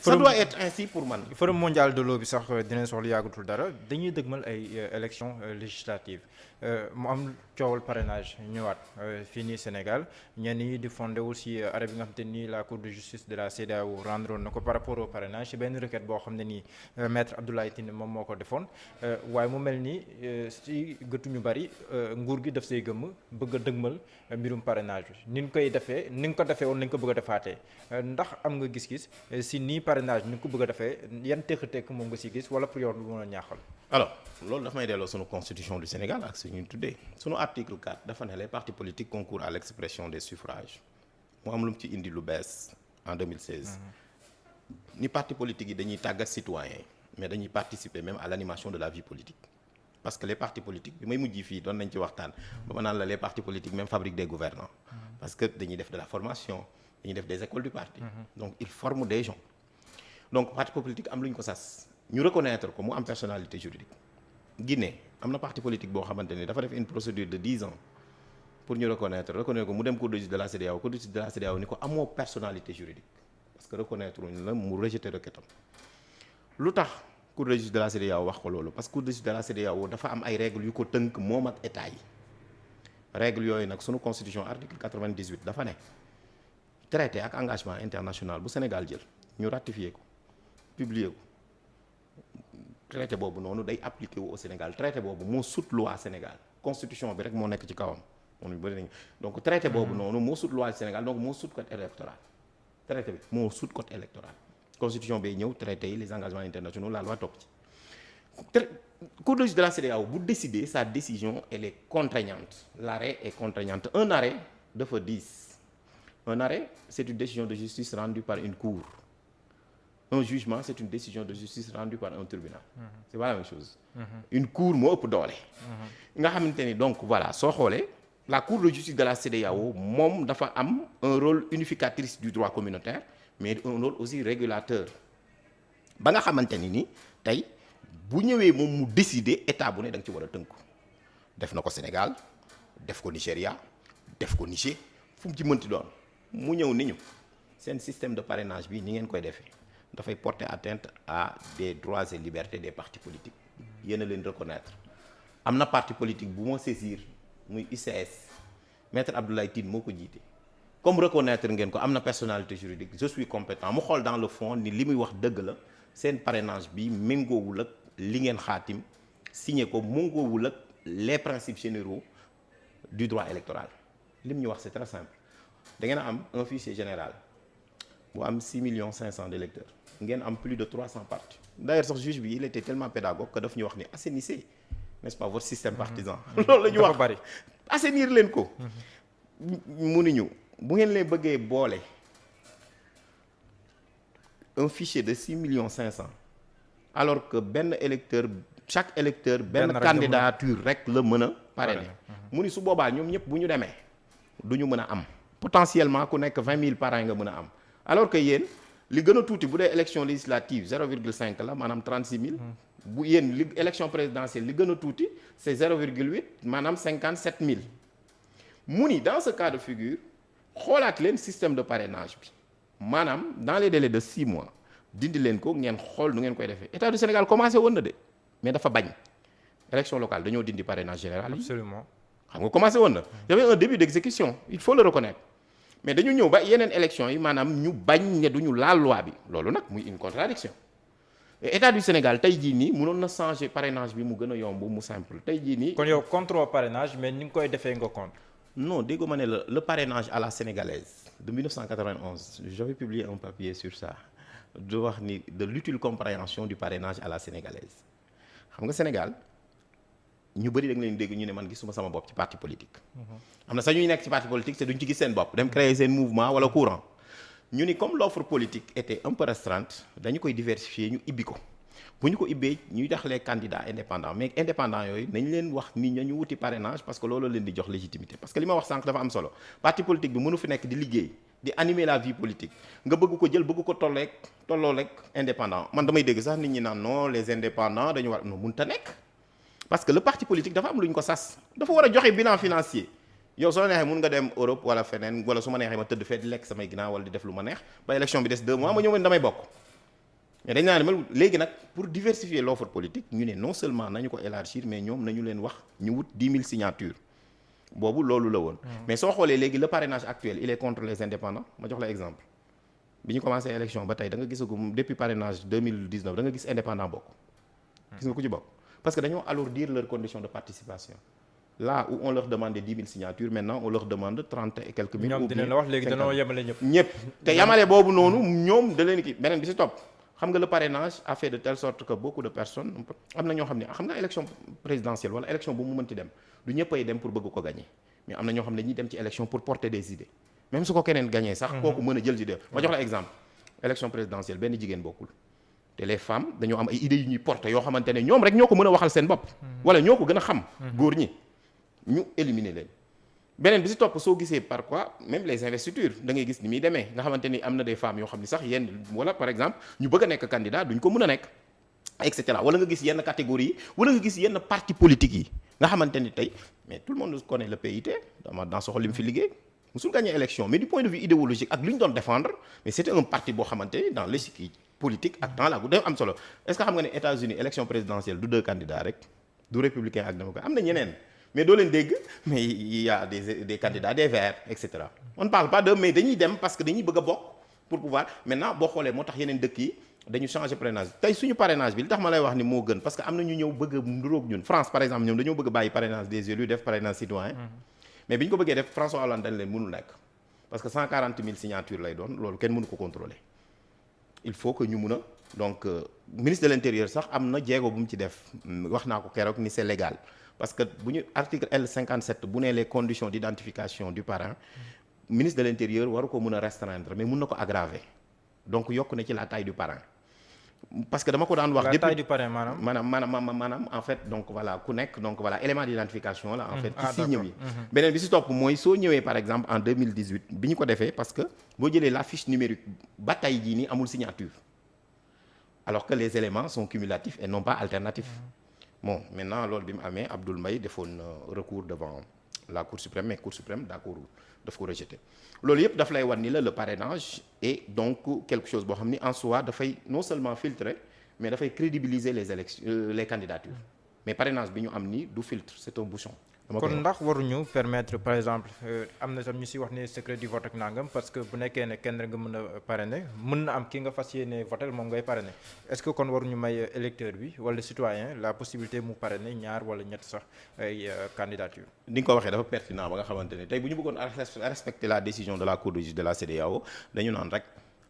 ça doit être ainsi pour man. forum mondial de l'eau bi sax dinañ soxla yàggatul dara dañuy dëgmal ay élections législatives mu am coowal parrainage ñëwaat fii nii Sénégal ñenn ñi di fondé aussi arrêt bi nga xam te nii la cour de justice de la CEDEAO rendre na ko par rapport au parrainage ci benn requête boo xam ne nii maître Abdoulaye Tine moom moo ko defoon waaye mu mel ni si gëtu ñu bari nguur gi daf say gëmm bëgg a dëgmal mbirum parrainage bi ni ñu koy defee ni nga ko defee woon nañ ko bëgg a defaatee ndax am nga gis-gis si nii parrainage ni nga ko bëgg a defee yan tekk-tekk moom nga si gis wala pour yow lu mën a ñaaxal. alors loolu daf may delloo sunu constitution du Sénégal ak suñu tuddee sunu article 4 dafa ne les partis politiques concourent à l'expression des suffrages mu am lu mu ci indi lu bees en 2016. ni partis politiques yi dañuy tàggat citoyens mais dañuy participer même à l'animation de la vie politique parce que les partis politiques bi may mujj fii doon nañ ci waxtaan ba ma naan la les partis politiques même fabriquent des gouvernants parce que dañuy def de la formation dañuy def des écoles du parti donc ils forment des gens donc parti politique am lu ñu ko sas ñu reconnaître ko mu am personnalité juridique Guinée am na parti politique boo xamante ni dafa def une procédure de 10 ans pour ñu reconnaître ko mu dem cour de justice de la CEDEAO cour de justice de la CEDEAO ni ko amoo personnalité juridique parce que reconnaître uñ la mu rejeter requêtam lu tax cour de justice de la CEDEAO wax ko loolu parce que cour de justice de la CEDEAO dafa am ay règles yu ko tënk moom ak état yi règles yooyu nag sunu constitution article 98 dafa ne traité ak engagement international bu Sénégal jël ñu ratifié ko publier ko traité boobu noonu day appliqué wu au Sénégal traité boobu moo sut loi Sénégal constitution bi rek moo nekk ci kawam moom ñu bëri nañu donc traité boobu noonu moo sut loi Sénégal donc moo sut code électoral traité bi moo sut code électoral constitution bay ñëw traité yi les engagements internationaux la loi topp ci cour de justice de la CEDEAO bu décider sa décision elle est contraignante l'arrêt est contraignante un arrêt dafa diis un arrêt c'est une décision de justice rendue par une cour un jugement c'est une décision de justice rendue par un tribunal c'est pas la même chose une cour moo ëpp doole nga xamante ni donc voilà soo xoolee la cour de justice de la CEDEAO moom dafa am un rôle unificatrice du droit communautaire mais un rôle aussi régulateur ba nga xamante ni tey bu ñëwee moom mu décider état bu ne da nga ci war a tënku def na ko Sénégal def ko Nigéria def ko Niger fu mu ci mënti doon mu ñëw ni ñu seen système de parrainage bi ni ngeen koy defee dafay porter atteinte à des droits et libertés des partis politiques yéen a leen reconnaître am na parti politique bu ma saisir muy UCS maître Abdoulaye Tine moo ko jiite comme reconnaître ngeen ko am na personnalité juridique je suis compétent mu xool dans le fond ni li muy wax dëgg la seen parrainage bi méngoowul ak li ngeen xaatim signé ko méngoowul ak les principes généraux du droit électoral li mu ñu wax c'est très simple da ngeen a am un fichier général bu am 6,5 millions d'électeurs ngeen am plus de 300 partis d'ailleurs sax juge bi il était tellement pédagogue que daf ñu wax ni assainissez n'est-ce pas votre système partisan loolu la ñu wax bari assainir leen ko mënuñu bu ngeen leen bëggee boole un fichier de 6,5 millions alors que benn électeur chaque électeur benn candidature rek la mën a parrainer mu ni su boobaa ñoom ñëpp bu ñu demee du ñu mën a am potentiellement ku nekk 20 000 parrains nga mën a am alors que yéen li gën a tuuti bu dee élection législative 0,5 la maanaam 36 000 bu yéen li élection présidentielle li gën a tuuti c'est 0,8 maanaam 57 000 mu ni dans ce cas de figure xoolaat leen système de parrainage bi maanaam dans les délais de 6 mois dindi leen ko ngeen xool nu ngeen koy defee état du Sénégal commencé woon na de mais dafa bañ élection locale dañoo dindi parrainage général yi absolument xam nga commencé woon na y avait un début d'exécution il faut le reconnaître mais dañu ñëw ba yeneen élection yi maanaam ñu bañ ne duñu laal loi bi loolu nag muy une contradiction et état du Sénégal tey jii nii mënoon na changer parrainage bi mu gën a yomb mu simple tey jii nii. kon yow contre parrainage mais ni nga koy defee nga contre. non dégg ma ne la le parrainage à la sénégalaise de 1991 j'avais publié un papier sur ça de wax ni de l'utile compréhension du parrainage à la sénégalaise xam nga Sénégal ñu bëri da nga leen dégg ñu ne man gisuma sama bopp ci parti politique. am na sax ñuy nekk ci parti politique te duñ ci gis seen bopp dem créer seen mouvement wala courant ñu ni comme l'offre politique était un peu restreinte dañu koy diversifier ñu ibbi ko bu ñu ko ibbee ñuy tax les candidats indépendants mais indépendants yooyu nañ leen wax ni ñu wuti parrainage parce que loolu leen di jox légitimité parce que li ma wax sànq dafa am solo parti politique bi mënu fi nekk di liggéey di animer la vie politique nga bëgg ko jël bëgg ko tolloo rek indépendant man damay dégg sax nit ñi naan non les indépendants dañu war non mënut a nekk parce que le parti politique dafa am lu ñu ko sas dafa war a joxe bilan financier yow soo neexee mun nga dem Europe wala feneen wala su ma neexee ma tëdd fee di lekk samay ginnaaw wala di def lu ma neex ba élection bi des 2 mois ma ñëw damay bokk mais dañ naan mal léegi nag pour diversifier l'offre politique ñu ne non seulement nañu ko élargir mais ñoom nañu leen wax ñu wut 10 000 signatures boobu loolu la woon. mais soo xoolee léegi le parrainage actuel il est contre les indépendants ma jox la exemple bi ñu commencé élection ba tey da nga gisagum depuis parrainage 2019 da nga gis indépendant bokk. gis nga ku ci bokk parce que dañoo alourdir leurs conditions de participation. Là où on leur demandait 10 000 signatures maintenant on leur demande 30 et quelques mille. ñoom dinañ la wax léegi dañoo yemale ñëpp. ñëpp te yamale boobu noonu ñoom da leen ki beneen bi si topp xam nga le parrainage a fait de telle sorte que beaucoup de personnes am na ñoo xam ne xam nga élection présidentielle wala élection bu mu mënti dem du ñëppay dem pour bëgg ko gagner mais am na ñoo xam ne dañuy dem ci élection pour porter des idées même su ko keneen gagner sax. kooku mën a jël idée. ma jox la exemple élection présidentielle benn jigéen bokkul. te les femmes dañoo am ay idées yu ñuy porter yoo xamante ne ñoom rek ñoo ko mën a waxal seen bopp. wala ñoo ko gën a xam. góor ñi. ñu éliminer leen beneen bi si topp soo gisee par quoi même les investitures da ngay gis ni muy demee nga xamante ni am na des femmes yoo xam ni sax yenn wala par exemple ñu bëgg a nekk candidat duñ ko mën a nekk et cetera wala nga gis yenn catégorie yi wala nga gis yenn parti politique yi nga xamante ni tey mais tout le monde connaît le PIT dans soxla li mu fi liggéey musul gagner élection mais du point de vue idéologique ak li ñu doon défendre mais c'était un parti boo xamante ni dans l'échiquier politique ak temps là day am solo est-ce que xam nga ne États-Unis élection présidentielle du 2 candidats rek du républicain ak démocrate am na ñeneen mais doo leen dégg mais il y a des candidats des verts et cetera on ne parle pas de mais dañuy dem parce que dañuy bëgg a bokk pour pouvoir maintenant boo xoolee moo tax yeneen dëkk yi dañu changer parrainage tey suñu parrainage bi li tax ma lay wax ni moo gën parce que am na ñu ñëw bëgg a nduróog ñun France par exemple ñoom dañoo bëgg a bàyyi parrainage des élus def parrainage citoyen mais bi ñu ko bëggee def François Hollande dañ leen mënul nekk parce que 140 000 signatures lay doon loolu kenn mënu ko contrôler il faut que ñu mun a donc ministre de l'intérieur sax am na jéego bu mu ci def wax naa ko keroog ni c'est légal parce que bu ñu article L57 bu nee les conditions d'identification du parrain ministre de l'intérieur waru ko mën a restreindre mais mun na ko aggraver donc yokk na ci la taille du parrain parce que dama ko daan wax. la taille du parrain maanaam en fait donc voilà ku nekk donc voilà élément d'identification la en fait ci signe yi beneen bi si topp mooy soo ñëwee par exemple en 2018 bi ñu ko defee parce que boo jëlee la fiche numérique ba tey jii nii amul signature alors que les éléments sont cumulatifs et non pas alternatifs bon maintenant loolu bi mu amee Abdoul Mbaye defoon recours devant la Cour suprême mais Cour suprême d'accord daf ko rejeter loolu yëpp daf lay wan ni la le parrainage est donc quelque chose boo xam ni en soi dafay non seulement filtrer mais dafay crédibiliser les élections les candidatures mais parrainage bi ñu am nii du filtre c'est un bouchon. kon ndax waruñu permettre par exemple am na tam ñu si wax ne secret du vote ak nangam parce que bu nekkee ne kenn rek nga mën a parrainer mën na am ki nga fas yéene voter moom ngay parrainer est-ce que kon waruñu may électeur bi wala citoyen la possibilité mu parrainer ñaar wala ñett sax ay candidature. ni nga ko waxee dafa pertinent ba nga xamante ne tey bu ñu bëggoon respecter la décision de la Cour de justice de la CEDEAO dañu naan rek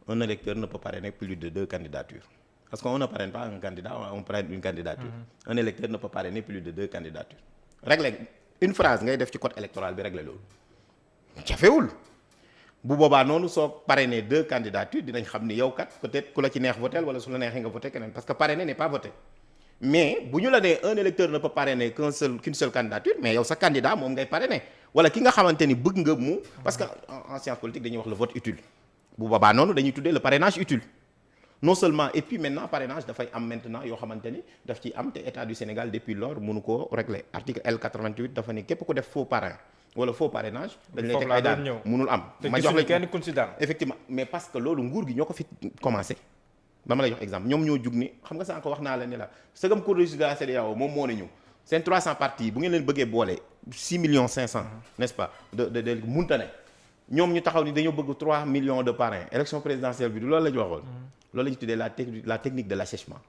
un électeur ne peut parrainer plus de 2 candidatures parce qu'on ne parraine pas un candidat on parraine une candidature. Un électeur ne peut parrainer plus de 2 candidatures. Règle une phrase ngay def ci code électoral bi régler loolu jafewul bu boobaa noonu soo parrainer 2 candidatures dinañ xam ni yow kat peut-être ku la ci neex voter wala su la neexee nga voter keneen parce que parrainer n'est pas voter mais bu ñu la nee un électeur ne peut parrainer qu'une seule candidature mais yow sa candidat moom ngay parrainer wala ki nga xamante ni bëgg nga mu parce que en science politique dañuy wax le vote utile bu boobaa noonu dañuy tuddee le parrainage utile non seulement et puis maintenant parrainage dafay am maintenant yoo xamante ni daf ci am te état du Sénégal depuis lors mënu koo régler article L88 dafa ni képp ku def faux parrain wala faux parrainage dañ lay teg ay daan mënul am ma jox la kenn considère effectivement mais parce que loolu nguur gi ñoo ko fi commencé dama lay jox exemple ñoom ñoo jug ni xam nga sànq wax naa la ne la sëgam Cour de justice de la CEDEAO moom moo ne ñu seen 300 partis bu ngeen leen bëggee boole 6 millions 500 n'est-ce pas de munta ne ñoom ñu taxaw ni dañoo bëgg 3 millions de parrains élection présidentielle bi du loolu la ñu waxoon loolu la ñu tuddee la technique de l'assèchement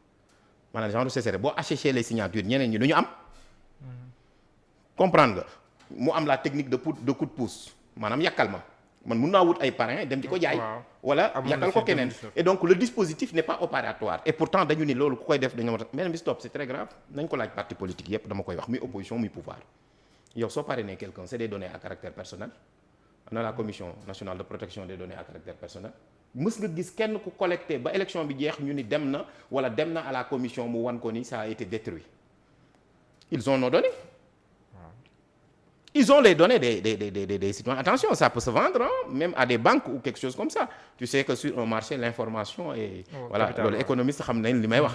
maanaam genre de CCR boo asséché les signatures ñeneen ñi du ñu am comprendre nga mu am la technique de coup de pouce maanaam yàkkal ma man mun naa wut ay parrains dem di ko jaay wala yàkkal ko keneen et donc le dispositif n'est pas opératoire et pourtant dañu ni loolu ku koy def dañoo même bi stop c'est très grave nañ ko laaj parti politique yépp dama koy wax muy opposition muy pouvoir yow soo parrainé quelqu'un c'est des données à caractère personnel na la commission nationale de protection des données à caractère personnel mës nga gis kenn ku collecté ba élection bi jeex ñu ni dem na wala dem na à la commission mu wan ko ni ça a été détruit ils ont nos données ils ont les données des citoyens attention ça peut se vendre hein, même à des banques ou quelque chose comme ça tu sais que sur un marché l'information est voilà loolu économiste xam nañ li may wax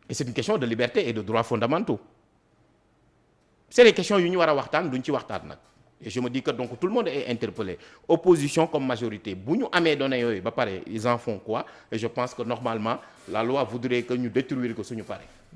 et c'est une question de liberté et de droits fondamentaux c'est des questions yu ñu war a waxtaan duñ ci waxtaan nag et je me dis que donc tout le monde est interpellé opposition comme majorité bu ñu amee données yooyu ba pare ils en font quoi et je pense que normalement la loi voudrait que ñu détruire ko suñu pare